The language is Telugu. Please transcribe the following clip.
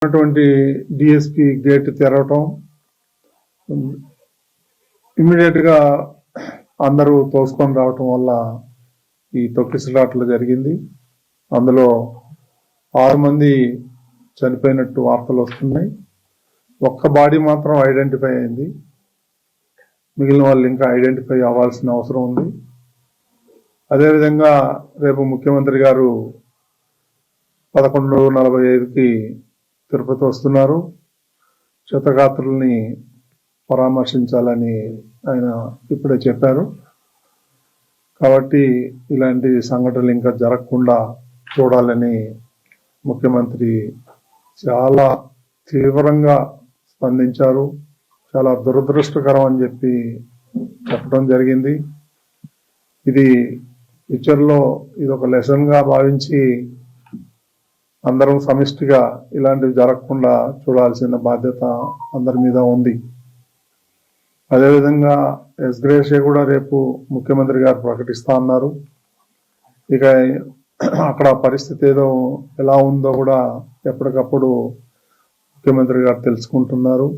ఉన్నటువంటి డిఎస్పి గేట్ తెరవటం, ఇమ్మీడియట్ గా అందరూ తోసుకొని రావటం వల్ల ఈ తొక్కిసలాట్లు జరిగింది. అందులో 6 మంది చనిపోయినట్టు వార్తలు వస్తున్నాయి. ఒక్క బాడీ మాత్రం ఐడెంటిఫై అయింది. మిగిలిన వాళ్ళు ఇంకా ఐడెంటిఫై అవ్వాల్సిన అవసరం ఉంది. అదేవిధంగా రేపు ముఖ్యమంత్రి గారు 11:45కి తిరుపతి వస్తున్నారు. క్షతగాత్రుల్ని పరామర్శించాలని ఆయన ఇప్పుడే చెప్పారు. కాబట్టి ఇలాంటి సంఘటనలు ఇంకా జరగకుండా చూడాలని ముఖ్యమంత్రి చాలా తీవ్రంగా స్పందించారు. చాలా దురదృష్టకరం అని చెప్పడం జరిగింది. ఇది ఫ్యూచర్లో ఇది ఒక లెసన్ గా భావించి అందరం సమిష్టిగా ఇలాంటివి జరగకుండా చూడాల్సిన బాధ్యత అందరి మీద ఉంది. అదేవిధంగా ఎస్గ్రేషియా కూడా రేపు ముఖ్యమంత్రి గారు ప్రకటిస్తా అన్నారు. ఇక అక్కడ పరిస్థితి ఎలా ఉందో కూడా ఎప్పటికప్పుడు ముఖ్యమంత్రి గారు తెలుసుకుంటున్నారు.